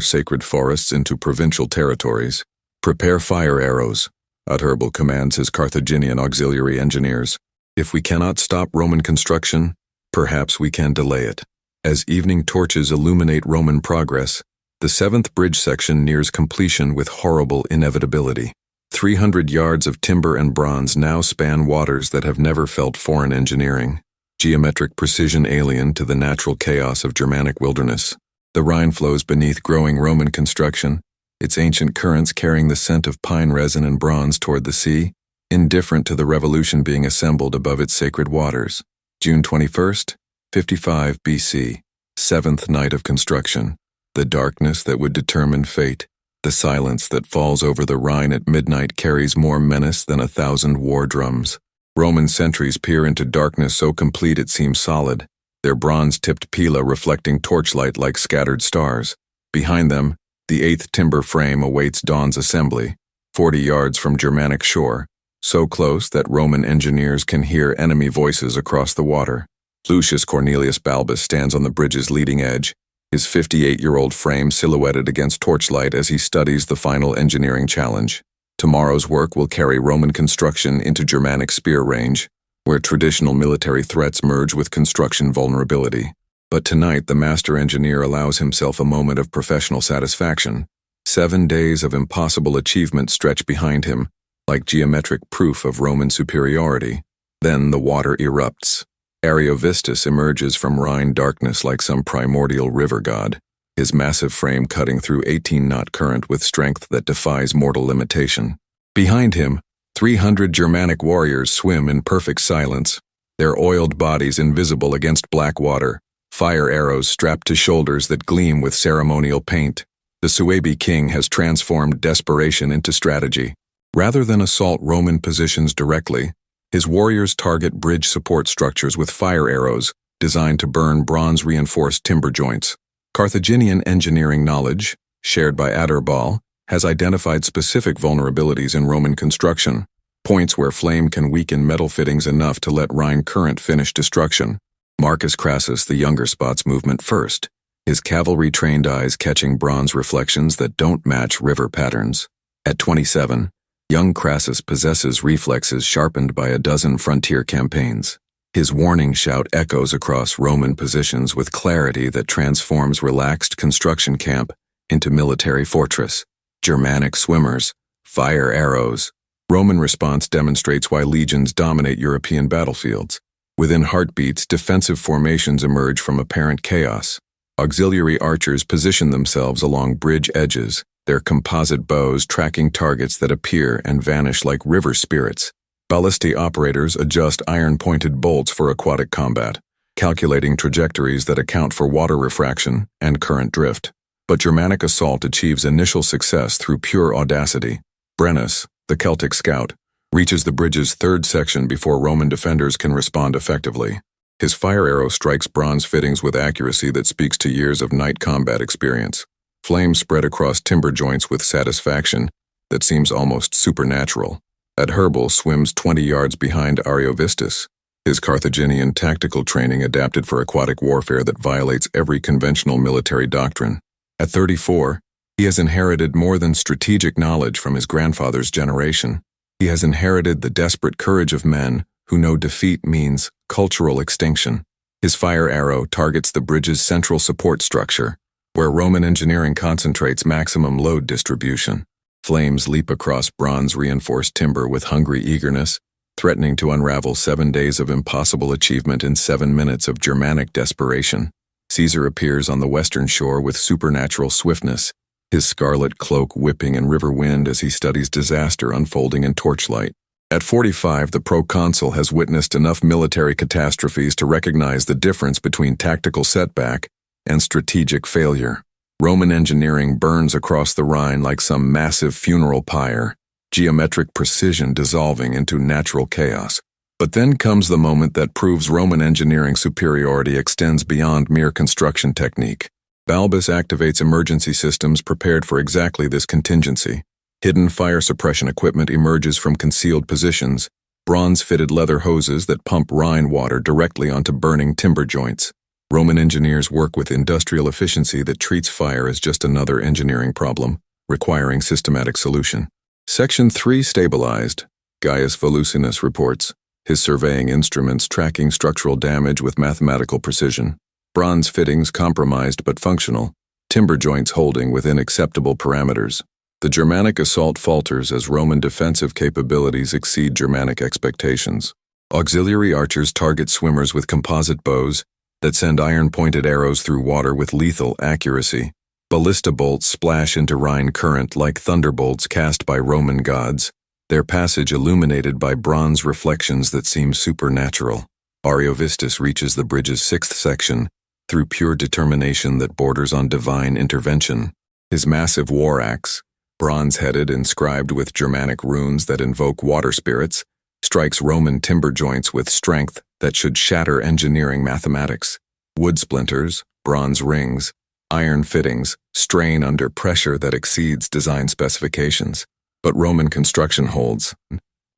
sacred forests into provincial territories. "Prepare fire arrows," Adherbal commands his Carthaginian auxiliary engineers. "If we cannot stop Roman construction, perhaps we can delay it." As evening torches illuminate Roman progress, the 7th bridge section nears completion with horrible inevitability. 300 yards of timber and bronze now span waters that have never felt foreign engineering, geometric precision alien to the natural chaos of Germanic wilderness. The Rhine flows beneath growing Roman construction, its ancient currents carrying the scent of pine resin and bronze toward the sea, indifferent to the revolution being assembled above its sacred waters. June 21st, 55 BC, 7th night of construction. The darkness that would determine fate, the silence that falls over the Rhine at midnight carries more menace than 1,000 war drums. Roman sentries peer into darkness so complete it seems solid, their bronze-tipped pila reflecting torchlight like scattered stars. Behind them, the 8th timber frame awaits dawn's assembly, 40 yards from Germanic shore, so close that Roman engineers can hear enemy voices across the water. Lucius Cornelius Balbus stands on the bridge's leading edge, his 58-year-old frame silhouetted against torchlight as he studies the final engineering challenge. Tomorrow's work will carry Roman construction into Germanic spear range, where traditional military threats merge with construction vulnerability. But tonight the master engineer allows himself a moment of professional satisfaction. 7 days of impossible achievement stretch behind him, like geometric proof of Roman superiority. Then the water erupts. Ariovistus emerges from Rhine darkness like some primordial river god, his massive frame cutting through 18-knot current with strength that defies mortal limitation. Behind him, 300 Germanic warriors swim in perfect silence, their oiled bodies invisible against black water, fire arrows strapped to shoulders that gleam with ceremonial paint. The Suebi king has transformed desperation into strategy. Rather than assault Roman positions directly, his warriors target bridge support structures with fire arrows designed to burn bronze-reinforced timber joints. Carthaginian engineering knowledge, shared by Adherbal, has identified specific vulnerabilities in Roman construction, points where flame can weaken metal fittings enough to let Rhine current finish destruction. Marcus Crassus the younger spots movement first, his cavalry-trained eyes catching bronze reflections that don't match river patterns. At 27, young Crassus possesses reflexes sharpened by a dozen frontier campaigns. His warning shout echoes across Roman positions with clarity that transforms relaxed construction camp into military fortress. Germanic swimmers, fire arrows. Roman response demonstrates why legions dominate European battlefields. Within heartbeats, defensive formations emerge from apparent chaos. Auxiliary archers position themselves along bridge edges, their composite bows tracking targets that appear and vanish like river spirits. Ballistae operators adjust iron-pointed bolts for aquatic combat, calculating trajectories that account for water refraction and current drift. But Germanic assault achieves initial success through pure audacity. Brennus, the Celtic scout, reaches the bridge's 3rd section before Roman defenders can respond effectively. His fire arrow strikes bronze fittings with accuracy that speaks to years of night combat experience. Flames spread across timber joints with satisfaction that seems almost supernatural. Adherbal swims 20 yards behind Ariovistus, his Carthaginian tactical training adapted for aquatic warfare that violates every conventional military doctrine. At 34, he has inherited more than strategic knowledge from his grandfather's generation. He has inherited the desperate courage of men who know defeat means cultural extinction. His fire arrow targets the bridge's central support structure, where Roman engineering concentrates maximum load distribution. Flames leap across bronze-reinforced timber with hungry eagerness, threatening to unravel 7 days of impossible achievement in 7 minutes of Germanic desperation. Caesar appears on the western shore with supernatural swiftness, his scarlet cloak whipping in river wind as he studies disaster unfolding in torchlight. At 45, the proconsul has witnessed enough military catastrophes to recognize the difference between tactical setback and strategic failure. Roman engineering burns across the Rhine like some massive funeral pyre, geometric precision dissolving into natural chaos. But then comes the moment that proves Roman engineering superiority extends beyond mere construction technique. Balbus activates emergency systems prepared for exactly this contingency. Hidden fire suppression equipment emerges from concealed positions, bronze-fitted leather hoses that pump Rhine water directly onto burning timber joints. Roman engineers work with industrial efficiency that treats fire as just another engineering problem, requiring systematic solution. Section 3 stabilized, Gaius Volusinus reports, his surveying instruments tracking structural damage with mathematical precision. Bronze fittings compromised but functional, timber joints holding within acceptable parameters. The Germanic assault falters as Roman defensive capabilities exceed Germanic expectations. Auxiliary archers target swimmers with composite bows that send iron-pointed arrows through water with lethal accuracy. Ballista bolts splash into Rhine current like thunderbolts cast by Roman gods, their passage illuminated by bronze reflections that seem supernatural. Ariovistus reaches the bridge's 6th section through pure determination that borders on divine intervention. His massive war axe, bronze-headed, inscribed with Germanic runes that invoke water spirits, strikes Roman timber joints with strength that should shatter engineering mathematics. Wood splinters, bronze rings, iron fittings strain under pressure that exceeds design specifications. But Roman construction holds.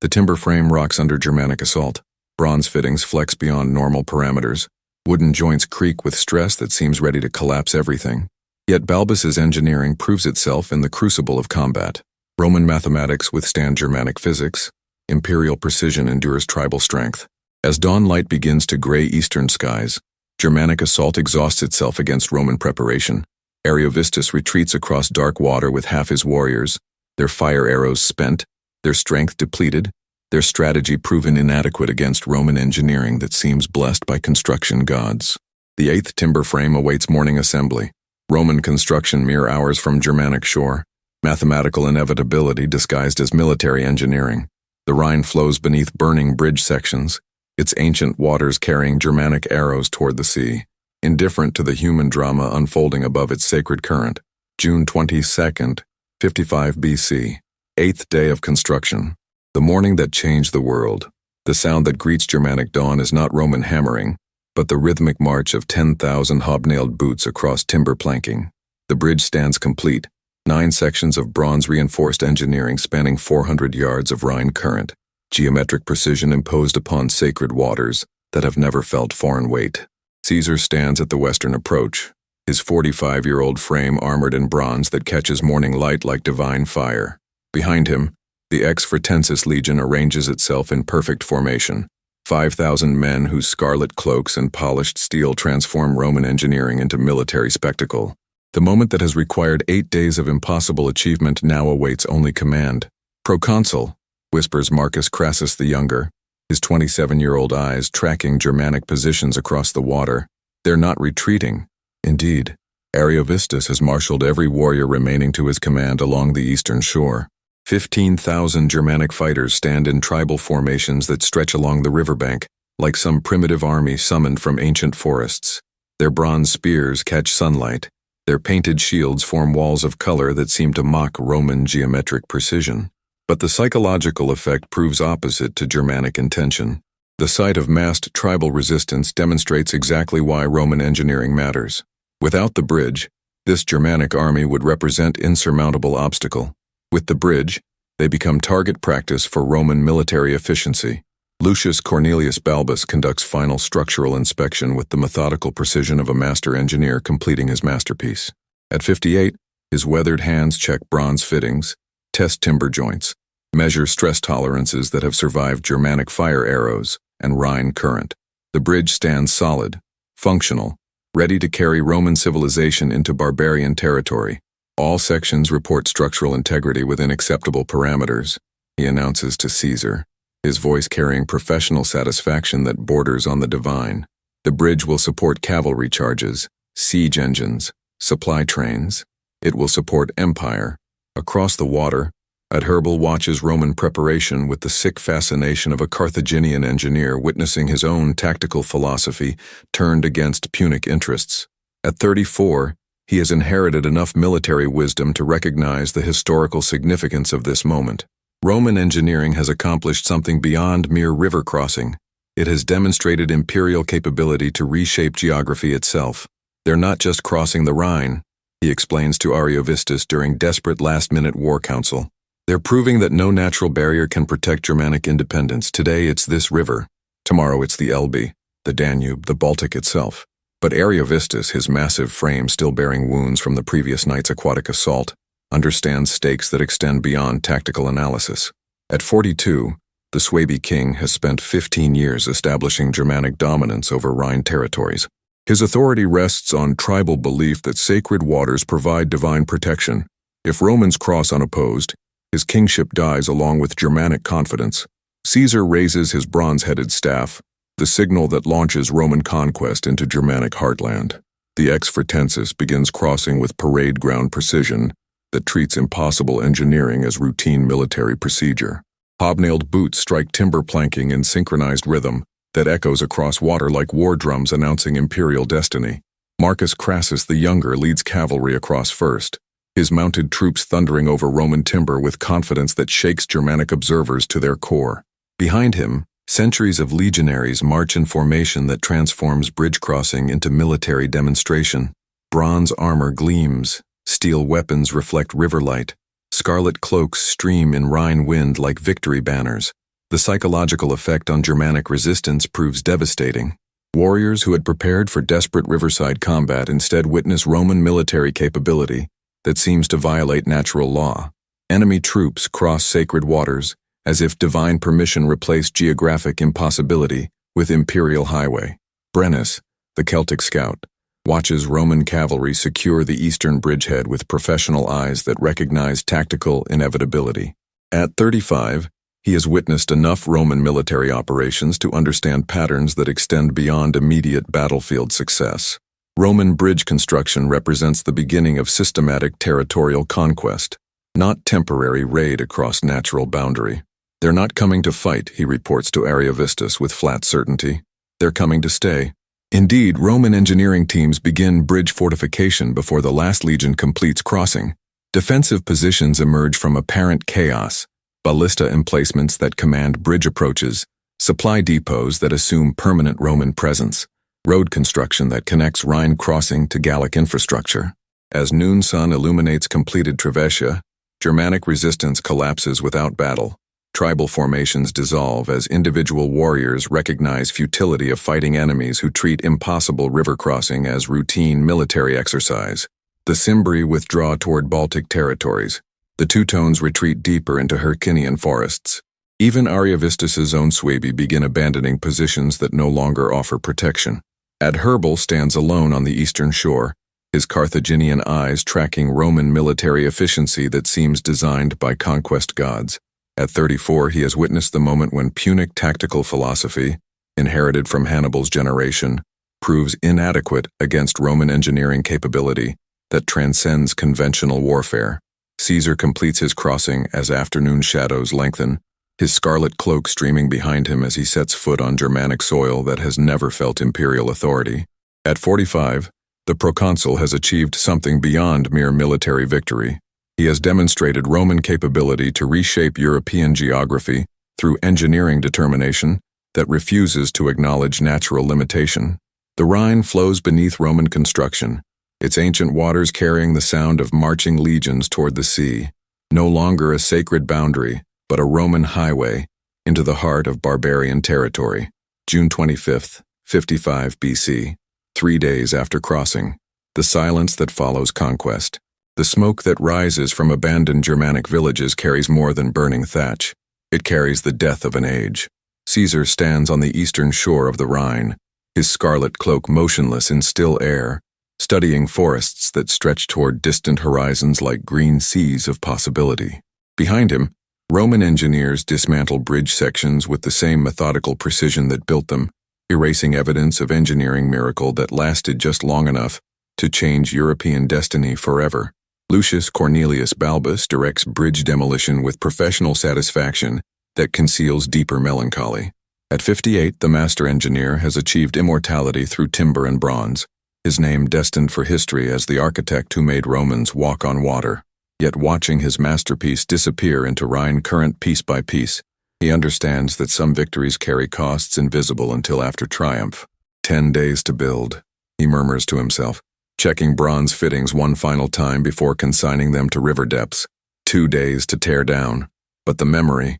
The timber frame rocks under Germanic assault. Bronze fittings flex beyond normal parameters. Wooden joints creak with stress that seems ready to collapse everything. Yet Balbus's engineering proves itself in the crucible of combat. Roman mathematics withstand Germanic physics. Imperial precision endures tribal strength. As dawn light begins to gray eastern skies, Germanic assault exhausts itself against Roman preparation. Ariovistus retreats across dark water with half his warriors, their fire arrows spent, their strength depleted, their strategy proven inadequate against Roman engineering that seems blessed by construction gods. The 8th timber frame awaits morning assembly. Roman construction mere hours from Germanic shore. Mathematical inevitability disguised as military engineering. The Rhine flows beneath burning bridge sections, its ancient waters carrying Germanic arrows toward the sea, indifferent to the human drama unfolding above its sacred current. June 22nd, 55 BC, 8th day of construction. The morning that changed the world. The sound that greets Germanic dawn is not Roman hammering, but the rhythmic march of 10,000 hobnailed boots across timber planking. The bridge stands complete, 9 sections of bronze-reinforced engineering spanning 400 yards of Rhine current, geometric precision imposed upon sacred waters that have never felt foreign weight. Caesar stands at the western approach, his 45-year-old frame armored in bronze that catches morning light like divine fire. Behind him, the ex-Fretensis legion arranges itself in perfect formation, 5,000 men whose scarlet cloaks and polished steel transform Roman engineering into military spectacle. The moment that has required 8 days of impossible achievement now awaits only command. "Proconsul," whispers Marcus Crassus the Younger, his 27-year-old eyes tracking Germanic positions across the water. They're not retreating. Indeed, Ariovistus has marshaled every warrior remaining to his command along the eastern shore. 15,000 Germanic fighters stand in tribal formations that stretch along the riverbank, like some primitive army summoned from ancient forests. Their bronze spears catch sunlight. Their painted shields form walls of color that seem to mock Roman geometric precision. But the psychological effect proves opposite to Germanic intention. The sight of massed tribal resistance demonstrates exactly why Roman engineering matters. Without the bridge, this Germanic army would represent insurmountable obstacle. With the bridge, they become target practice for Roman military efficiency. Lucius Cornelius Balbus conducts final structural inspection with the methodical precision of a master engineer completing his masterpiece. At 58, his weathered hands check bronze fittings, test timber joints, measure stress tolerances that have survived Germanic fire arrows and Rhine current. The bridge stands solid, functional, ready to carry Roman civilization into barbarian territory. All sections report structural integrity within acceptable parameters, he announces to Caesar, his voice carrying professional satisfaction that borders on the divine. The bridge will support cavalry charges, siege engines, supply trains. It will support empire. Across the water, Adherbal watches Roman preparation with the sick fascination of a Carthaginian engineer witnessing his own tactical philosophy turned against Punic interests. At 34, he has inherited enough military wisdom to recognize the historical significance of this moment. Roman engineering has accomplished something beyond mere river crossing. It has demonstrated imperial capability to reshape geography itself. They're not just crossing the Rhine, he explains to Ariovistus during desperate last-minute war council. They're proving that no natural barrier can protect Germanic independence. Today it's this river. Tomorrow it's the Elbe, the Danube, the Baltic itself. But Ariovistus, his massive frame still bearing wounds from the previous night's aquatic assault, understands stakes that extend beyond tactical analysis. At 42, the Suebi king has spent 15 years establishing Germanic dominance over Rhine territories. His authority rests on tribal belief that sacred waters provide divine protection. If Romans cross unopposed, his kingship dies along with Germanic confidence. Caesar raises his bronze-headed staff, the signal that launches Roman conquest into Germanic heartland. The Ex Fretensis begins crossing with parade ground precision that treats impossible engineering as routine military procedure. Hobnailed boots strike timber planking in synchronized rhythm that echoes across water like war drums announcing imperial destiny. Marcus Crassus the Younger leads cavalry across first, his mounted troops thundering over Roman timber with confidence that shakes Germanic observers to their core. Behind him, centuries of legionaries march in formation that transforms bridge crossing into military demonstration. Bronze armor gleams, steel weapons reflect river light, scarlet cloaks stream in Rhine wind like victory banners. The psychological effect on Germanic resistance proves devastating. Warriors who had prepared for desperate riverside combat instead witness Roman military capability that seems to violate natural law. Enemy troops cross sacred waters, as if divine permission replaced geographic impossibility with imperial highway. Brennus, the Celtic scout, watches Roman cavalry secure the eastern bridgehead with professional eyes that recognize tactical inevitability. At 35, he has witnessed enough Roman military operations to understand patterns that extend beyond immediate battlefield success. Roman bridge construction represents the beginning of systematic territorial conquest, not temporary raid across natural boundary. They're not coming to fight, he reports to Ariovistus with flat certainty. They're coming to stay. Indeed, Roman engineering teams begin bridge fortification before the last legion completes crossing. Defensive positions emerge from apparent chaos, ballista emplacements that command bridge approaches, supply depots that assume permanent Roman presence, road construction that connects Rhine crossing to Gallic infrastructure. As noon sun illuminates completed Trevescia, Germanic resistance collapses without battle. Tribal formations dissolve as individual warriors recognize futility of fighting enemies who treat impossible river crossing as routine military exercise. The Cimbri withdraw toward Baltic territories. The Teutones retreat deeper into Hercynian forests. Even Ariovistus's own Suebi begin abandoning positions that no longer offer protection. Adherbal stands alone on the eastern shore, his Carthaginian eyes tracking Roman military efficiency that seems designed by conquest gods. At 34, he has witnessed the moment when Punic tactical philosophy, inherited from Hannibal's generation, proves inadequate against Roman engineering capability that transcends conventional warfare. Caesar completes his crossing as afternoon shadows lengthen, his scarlet cloak streaming behind him as he sets foot on Germanic soil that has never felt imperial authority. At 45, the proconsul has achieved something beyond mere military victory. He has demonstrated Roman capability to reshape European geography through engineering determination that refuses to acknowledge natural limitation. The Rhine flows beneath Roman construction, its ancient waters carrying the sound of marching legions toward the sea, no longer a sacred boundary, but a Roman highway into the heart of barbarian territory. June 25, 55 BC, 3 days after crossing. The silence that follows conquest. The smoke that rises from abandoned Germanic villages carries more than burning thatch. It carries the death of an age. Caesar stands on the eastern shore of the Rhine, his scarlet cloak motionless in still air, studying forests that stretch toward distant horizons like green seas of possibility. Behind him, Roman engineers dismantle bridge sections with the same methodical precision that built them, erasing evidence of engineering miracle that lasted just long enough to change European destiny forever. Lucius Cornelius Balbus directs bridge demolition with professional satisfaction that conceals deeper melancholy. At 58, the master engineer has achieved immortality through timber and bronze, his name destined for history as the architect who made Romans walk on water. Yet watching his masterpiece disappear into Rhine current piece by piece, he understands that some victories carry costs invisible until after triumph. 10 days to build, he murmurs to himself, checking bronze fittings one final time before consigning them to river depths. 2 days to tear down. But the memory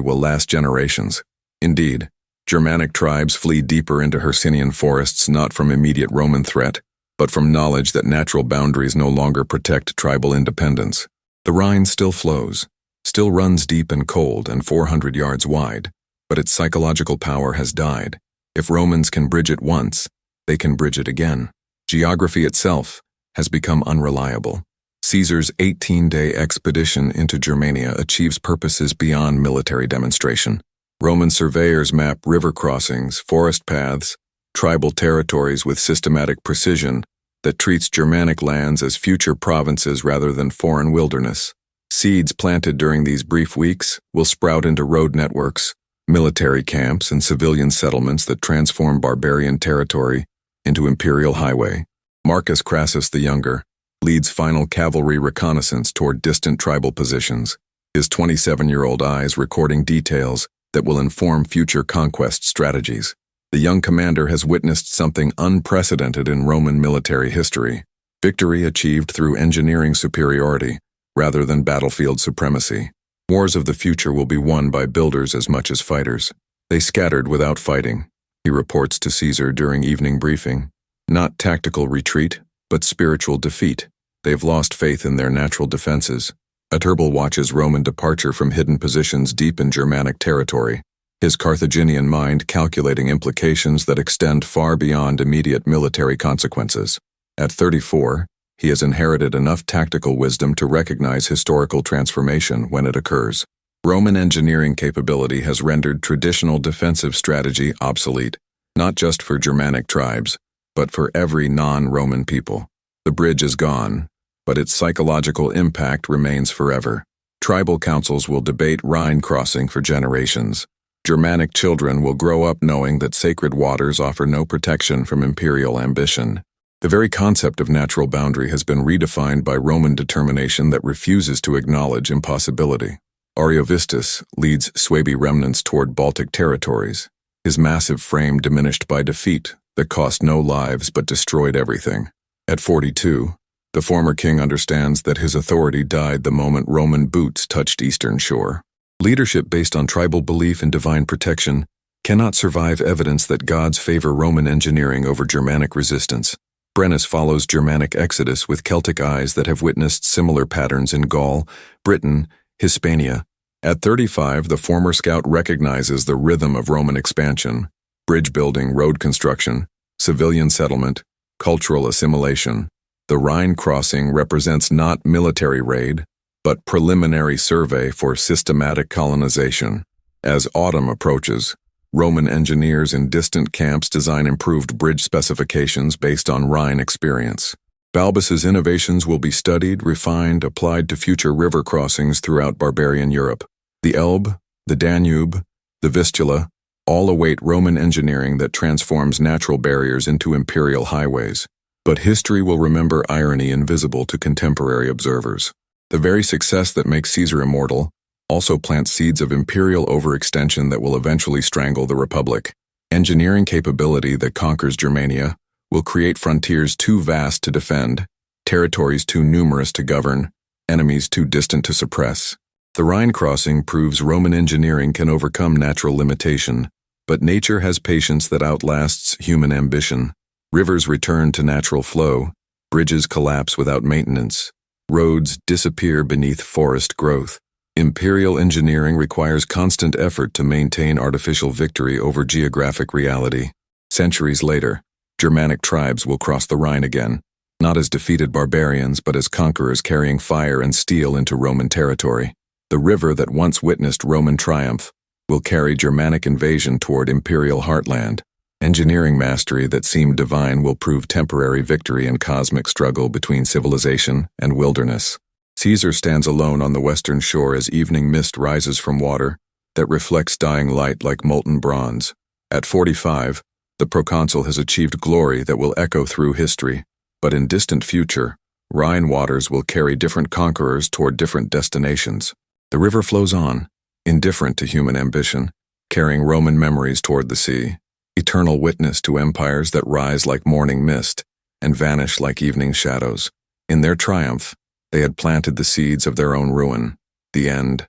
will last generations. Indeed, Germanic tribes flee deeper into Hercynian forests not from immediate Roman threat, but from knowledge that natural boundaries no longer protect tribal independence. The Rhine still flows, still runs deep and cold and 400 yards wide, but its psychological power has died. If Romans can bridge it once, they can bridge it again. Geography itself has become unreliable. Caesar's 18-day expedition into Germania achieves purposes beyond military demonstration. Roman surveyors map river crossings, forest paths, tribal territories with systematic precision that treats Germanic lands as future provinces rather than foreign wilderness. Seeds planted during these brief weeks will sprout into road networks, military camps, and civilian settlements that transform barbarian territory into imperial highway. Marcus Crassus the Younger leads final cavalry reconnaissance toward distant tribal positions, his 27-year-old eyes recording details that will inform future conquest strategies. The young commander has witnessed something unprecedented in Roman military history, victory achieved through engineering superiority rather than battlefield supremacy. Wars of the future will be won by builders as much as fighters. They scattered without fighting, he reports to Caesar during evening briefing. Not tactical retreat, but spiritual defeat. They've lost faith in their natural defenses. Adherbal watches Roman departure from hidden positions deep in Germanic territory, his Carthaginian mind calculating implications that extend far beyond immediate military consequences. At 34, he has inherited enough tactical wisdom to recognize historical transformation when it occurs. Roman engineering capability has rendered traditional defensive strategy obsolete, not just for Germanic tribes, but for every non-Roman people. The bridge is gone, but its psychological impact remains forever. Tribal councils will debate Rhine crossing for generations. Germanic children will grow up knowing that sacred waters offer no protection from imperial ambition. The very concept of natural boundary has been redefined by Roman determination that refuses to acknowledge impossibility. Ariovistus leads Suebi remnants toward Baltic territories, his massive frame diminished by defeat that cost no lives but destroyed everything. At 42, the former king understands that his authority died the moment Roman boots touched eastern shore. Leadership based on tribal belief in divine protection cannot survive evidence that gods favor Roman engineering over Germanic resistance. Brennus follows Germanic exodus with Celtic eyes that have witnessed similar patterns in Gaul, Britain, Hispania. At 35, the former scout recognizes the rhythm of Roman expansion: bridge building, road construction, civilian settlement, cultural assimilation. The Rhine crossing represents not military raid, but preliminary survey for systematic colonization. As autumn approaches, Roman engineers in distant camps design improved bridge specifications based on Rhine experience. Balbus's innovations will be studied, refined, applied to future river crossings throughout barbarian Europe. The Elbe, the Danube, the Vistula, all await Roman engineering that transforms natural barriers into imperial highways. But history will remember irony invisible to contemporary observers. The very success that makes Caesar immortal also plants seeds of imperial overextension that will eventually strangle the Republic. Engineering capability that conquers Germania will create frontiers too vast to defend, territories too numerous to govern, enemies too distant to suppress. The Rhine crossing proves Roman engineering can overcome natural limitation, but nature has patience that outlasts human ambition. Rivers return to natural flow, bridges collapse without maintenance, roads disappear beneath forest growth. Imperial engineering requires constant effort to maintain artificial victory over geographic reality. Centuries later, Germanic tribes will cross the Rhine again, not as defeated barbarians but as conquerors carrying fire and steel into Roman territory. The river that once witnessed Roman triumph will carry Germanic invasion toward imperial heartland. Engineering mastery that seemed divine will prove temporary victory in cosmic struggle between civilization and wilderness. Caesar stands alone on the western shore as evening mist rises from water that reflects dying light like molten bronze. At 45, the proconsul has achieved glory that will echo through history, but in distant future, Rhine waters will carry different conquerors toward different destinations. The river flows on, indifferent to human ambition, carrying Roman memories toward the sea, eternal witness to empires that rise like morning mist and vanish like evening shadows. In their triumph, they had planted the seeds of their own ruin. The end.